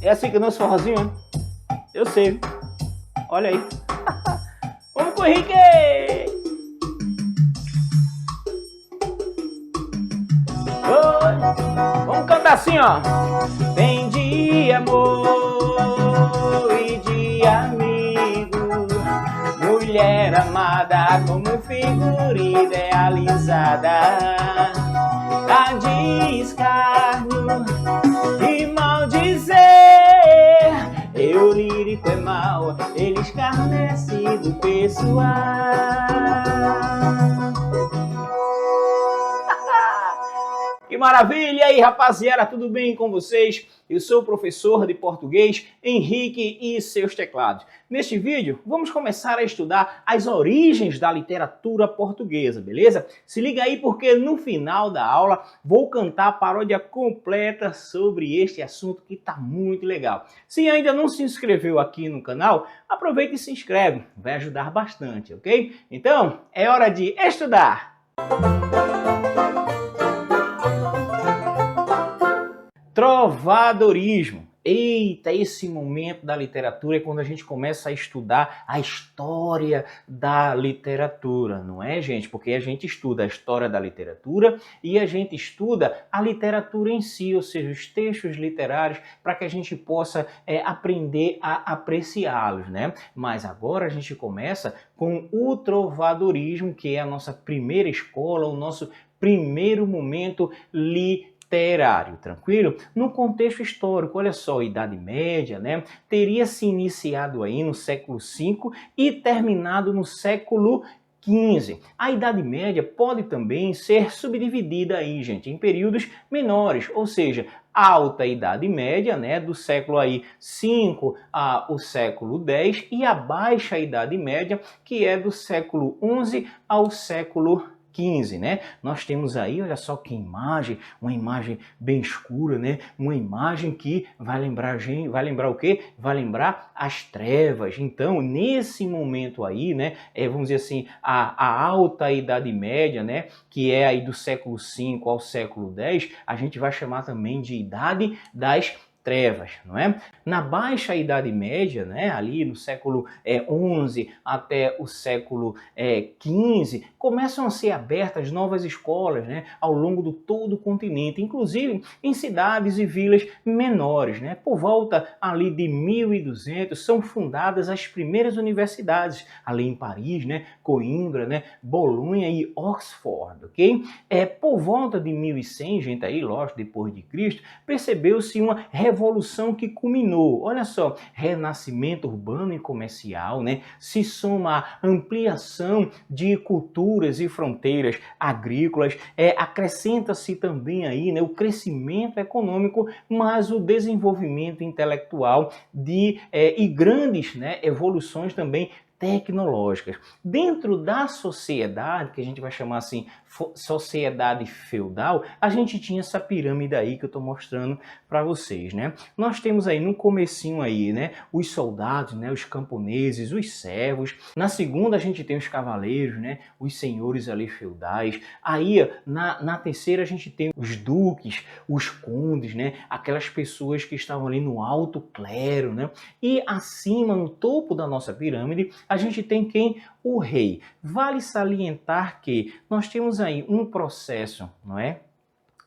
É assim que eu danço forrozinho, né? Eu sei. Olha aí. Vamos com o Henrique! Oi. Vamos cantar assim, ó. Tem de amor e de amigo, mulher amada como figura idealizada, a de escárnio e mal dizer. Eu lírico é mal, ele escarnece do pessoal. Que maravilha! E aí, rapaziada, tudo bem com vocês? Eu sou o professor de português Henrique e seus teclados. Neste vídeo, vamos começar a estudar as origens da literatura portuguesa, beleza? Se liga aí porque no final da aula vou cantar a paródia completa sobre este assunto que tá muito legal. Se ainda não se inscreveu aqui no canal, aproveita e se inscreve, vai ajudar bastante, ok? Então, é hora de estudar! Trovadorismo. Eita, esse momento da literatura é quando a gente começa a estudar a história da literatura, não é, gente? Porque a gente estuda a história da literatura e a gente estuda a literatura em si, ou seja, os textos literários, para que a gente possa aprender a apreciá-los, né? Mas agora a gente começa com o trovadorismo, que é a nossa primeira escola, o nosso primeiro momento literário, tranquilo? No contexto histórico, olha só, Idade Média, né? Teria se iniciado aí no século V e terminado no século XV. A Idade Média pode também ser subdividida aí, gente, em períodos menores, ou seja, Alta Idade Média, né, do século aí 5 ao século 10, e a Baixa Idade Média, que é do século 11 ao século 15, né? Nós temos aí, olha só que imagem, uma imagem bem escura, né? Uma imagem que vai lembrar o quê? Vai lembrar as trevas. Então, nesse momento aí, né? Vamos dizer assim, a Alta Idade Média, né? Que é aí do século 5 ao século 10, a gente vai chamar também de Idade das Trevas, não é? Na Baixa Idade Média, né, ali no século 11 até o século 15, começam a ser abertas novas escolas, né, ao longo de todo o continente, inclusive em cidades e vilas menores, né? Por volta ali de 1200 são fundadas as primeiras universidades, ali em Paris, né, Coimbra, né, Bolonha e Oxford, ok? Por volta de 1100, gente, aí, lógico, depois de Cristo, percebeu-se uma revolução que culminou, olha só, renascimento urbano e comercial, né? Se soma a ampliação de culturas e fronteiras agrícolas, acrescenta-se também aí, né, o crescimento econômico, mas o desenvolvimento intelectual e grandes, né, evoluções também tecnológicas. Dentro da sociedade, que a gente vai chamar assim, sociedade feudal, a gente tinha essa pirâmide aí que eu estou mostrando para vocês, né? Nós temos aí no comecinho aí, né, os soldados, né, os camponeses, os servos. Na segunda a gente tem os cavaleiros, né, os senhores ali feudais. Aí na terceira a gente tem os duques, os condes, né, aquelas pessoas que estavam ali no alto clero, né? E acima, no topo da nossa pirâmide, a gente tem quem? O rei. Vale salientar que nós temos aí um processo, não é?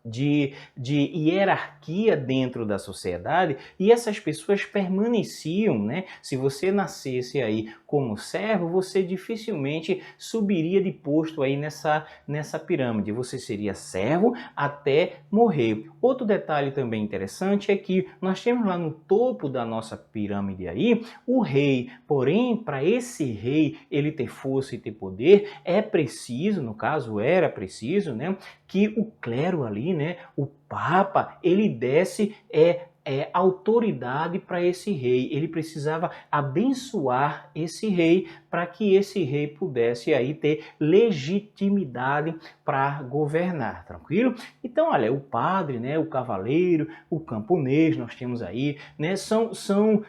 De hierarquia dentro da sociedade, e essas pessoas permaneciam, né? Se você nascesse aí como servo, você dificilmente subiria de posto aí nessa pirâmide. Você seria servo até morrer. Outro detalhe também interessante é que nós temos lá no topo da nossa pirâmide aí o rei. Porém, para esse rei ele ter força e ter poder, é preciso, no caso era preciso, né, que o clero ali, né, o Papa, ele desse autoridade para esse rei. Ele precisava abençoar esse rei para que esse rei pudesse aí ter legitimidade para governar, tranquilo? Então, olha, o padre, né, o cavaleiro, o camponês, nós temos aí, né, são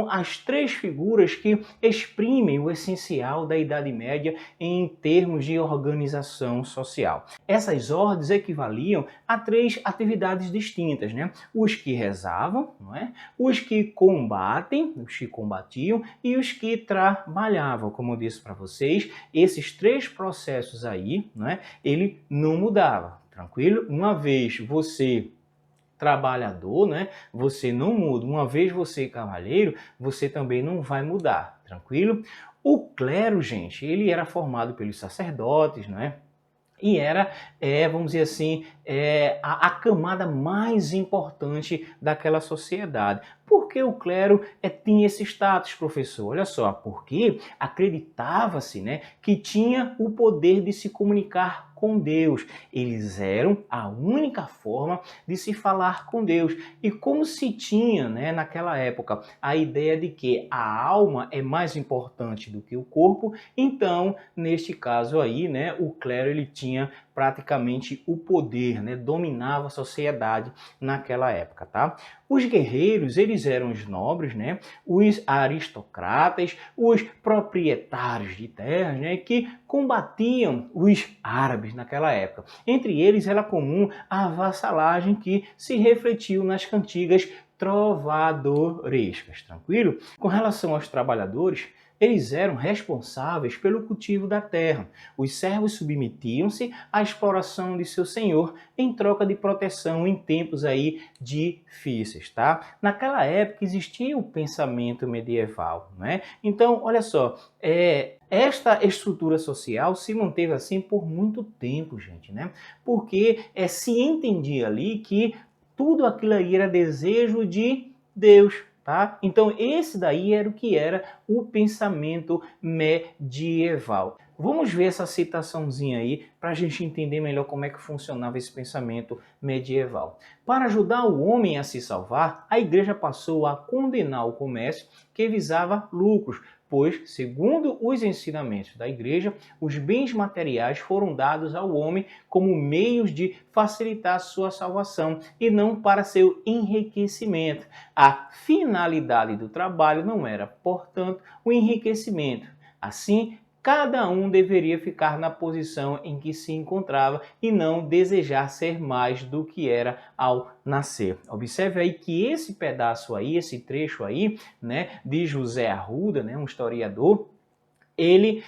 as três figuras que exprimem o essencial da Idade Média em termos de organização social. Essas ordens equivaliam a três atividades distintas, né? Os que rezavam, não é? Os que combatem, os que combatiam e os que trabalhavam. Como eu disse para vocês, esses três processos aí, não é? Ele não mudava, tranquilo? Uma vez você trabalhador, né? Você não muda. Uma vez você cavalheiro, você também não vai mudar, tranquilo? O clero, gente, ele era formado pelos sacerdotes, não é? E era, vamos dizer assim, a camada mais importante daquela sociedade. Por que o clero tinha esse status, professor? Olha só, porque acreditava-se, né, que tinha o poder de se comunicar com Deus. Eles eram a única forma de se falar com Deus. E como se tinha, né, naquela época, a ideia de que a alma é mais importante do que o corpo, então, neste caso aí, né, o clero ele tinha praticamente o poder, né, dominava a sociedade naquela época, tá? Os guerreiros, eles eram os nobres, né, os aristocratas, os proprietários de terras, né, que combatiam os árabes naquela época. Entre eles era comum a vassalagem que se refletiu nas cantigas trovadorescas, tranquilo? Com relação aos trabalhadores, eles eram responsáveis pelo cultivo da terra. Os servos submetiam-se à exploração de seu senhor em troca de proteção em tempos aí difíceis, tá? Naquela época existia o pensamento medieval, né? Então, olha só, esta estrutura social se manteve assim por muito tempo, gente, né? Porque se entendia ali que tudo aquilo aí era desejo de Deus, tá? Então esse daí era o que era o pensamento medieval. Vamos ver essa citaçãozinha aí para a gente entender melhor como é que funcionava esse pensamento medieval. Para ajudar o homem a se salvar, a igreja passou a condenar o comércio que visava lucros, pois, segundo os ensinamentos da igreja, os bens materiais foram dados ao homem como meios de facilitar sua salvação e não para seu enriquecimento. A finalidade do trabalho não era, portanto, o enriquecimento. Assim, cada um deveria ficar na posição em que se encontrava e não desejar ser mais do que era ao nascer. Observe aí que esse pedaço aí, esse trecho aí, né, de José Arruda, né, um historiador, ele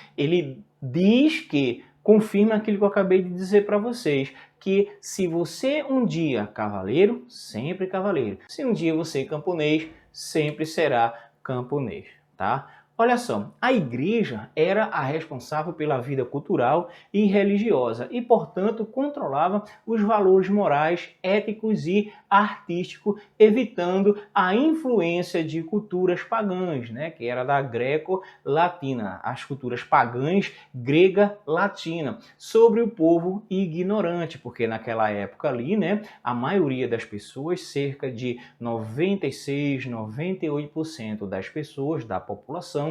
diz que, confirma aquilo que eu acabei de dizer para vocês, que se você um dia cavaleiro, sempre cavaleiro. Se um dia você camponês, sempre será camponês, tá? Olha só, a igreja era a responsável pela vida cultural e religiosa e, portanto, controlava os valores morais, éticos e artísticos, evitando a influência de culturas pagãs, né, que era da greco-latina, as culturas pagãs grega-latina, sobre o povo ignorante, porque naquela época ali, né, a maioria das pessoas, cerca de 96, 98% das pessoas da população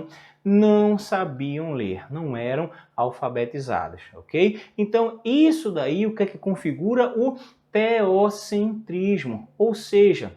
não sabiam ler, não eram alfabetizadas, ok? Então isso daí o que é que configura o teocentrismo, ou seja,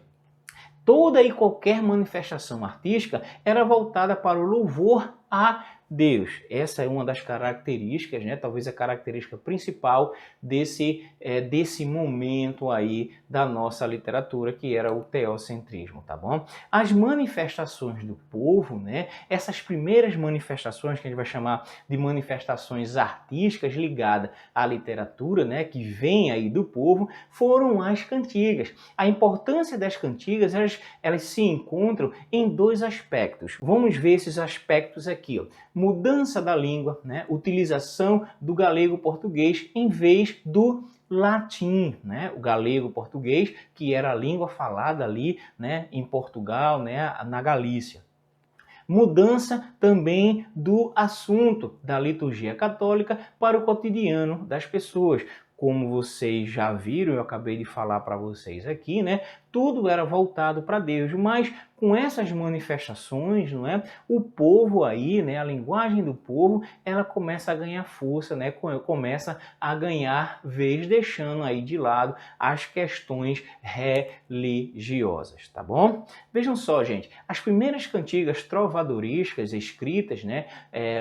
toda e qualquer manifestação artística era voltada para o louvor a Deus. Essa é uma das características, né? Talvez a característica principal desse momento aí da nossa literatura, que era o teocentrismo, tá bom? As manifestações do povo, né? Essas primeiras manifestações que a gente vai chamar de manifestações artísticas ligadas à literatura, né? Que vem aí do povo, foram as cantigas. A importância das cantigas, elas se encontram em dois aspectos. Vamos ver esses aspectos aqui, ó. Mudança da língua, né? Utilização do galego-português em vez do latim, né? O galego-português, que era a língua falada ali, né, em Portugal, né, na Galícia. Mudança também do assunto da liturgia católica para o cotidiano das pessoas. como vocês já viram, eu acabei de falar para vocês aqui, né? Tudo era voltado para Deus, mas com essas manifestações, não é? O povo aí, né? A linguagem do povo, ela começa a ganhar força, né? Começa a ganhar vez, deixando aí de lado as questões religiosas, tá bom? Vejam só, gente, as primeiras cantigas trovadorísticas escritas, né?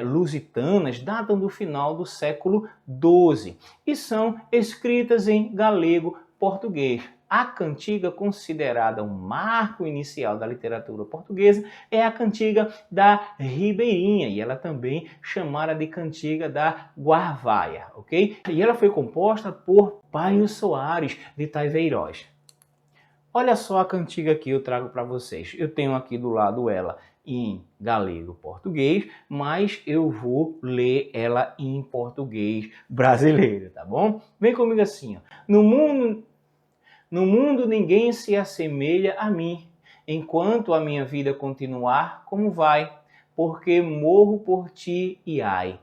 Lusitanas, datam do final do século XII e são escritas em galego-português. A cantiga considerada um marco inicial da literatura portuguesa é a cantiga da Ribeirinha, e ela também chamada de cantiga da Guarvaia, ok? E ela foi composta por Paio Soares de Taiveiroz. Olha só a cantiga que eu trago para vocês. Eu tenho aqui do lado ela em galego-português, mas eu vou ler ela em português brasileiro, tá bom? Vem comigo assim, ó. No mundo ninguém se assemelha a mim, enquanto a minha vida continuar como vai, porque morro por ti e ai.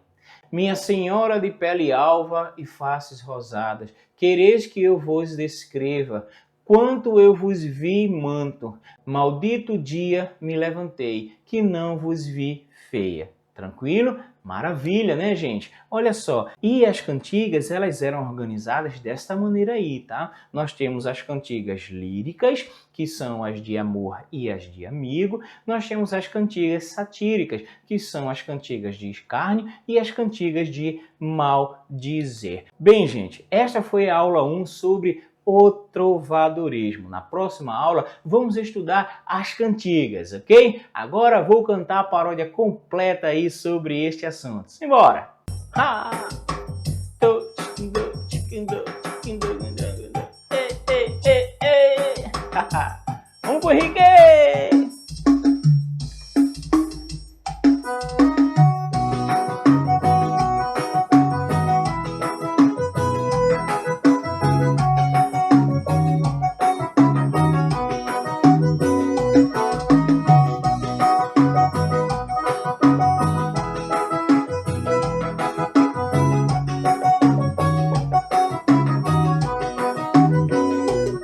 Minha senhora de pele alva e faces rosadas, quereis que eu vos descreva, quanto eu vos vi manto, maldito dia me levantei, que não vos vi feia. Tranquilo? Maravilha, né, gente? Olha só, e as cantigas, elas eram organizadas desta maneira aí, tá? Nós temos as cantigas líricas, que são as de amor e as de amigo. Nós temos as cantigas satíricas, que são as cantigas de escárnio e as cantigas de maldizer. Bem, gente, esta foi a aula 1 sobre o trovadorismo. Na próxima aula vamos estudar as cantigas, ok? Agora vou cantar a paródia completa aí sobre este assunto. Simbora! Vamos pro Henrique!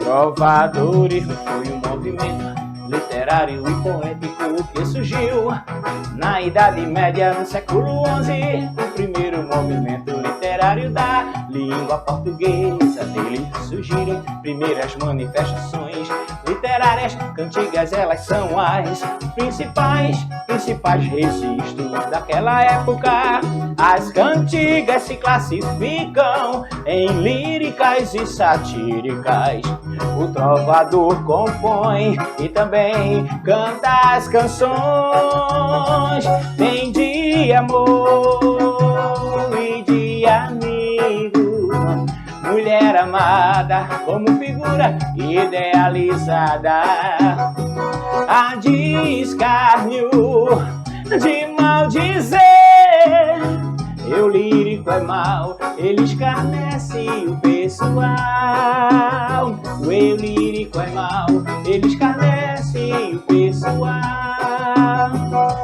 Trovadorismo foi um movimento literário e poético que surgiu na Idade Média, no século XI. O primeiro movimento literário da língua portuguesa. Dele surgiram primeiras manifestações literárias. Cantigas, elas são as principais registros daquela época. As cantigas se classificam em líricas e satíricas. O trovador compõe e também canta as canções. Tem de amor e de amigo, mulher amada como figura idealizada. A de escárnio, de maldizer, eu lírico é mau, ele escarnece o pessoal. O eu lírico é mau, ele escarnece o pessoal.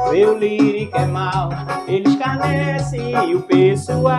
O eu lírico é mau, ele escarnece o pessoal.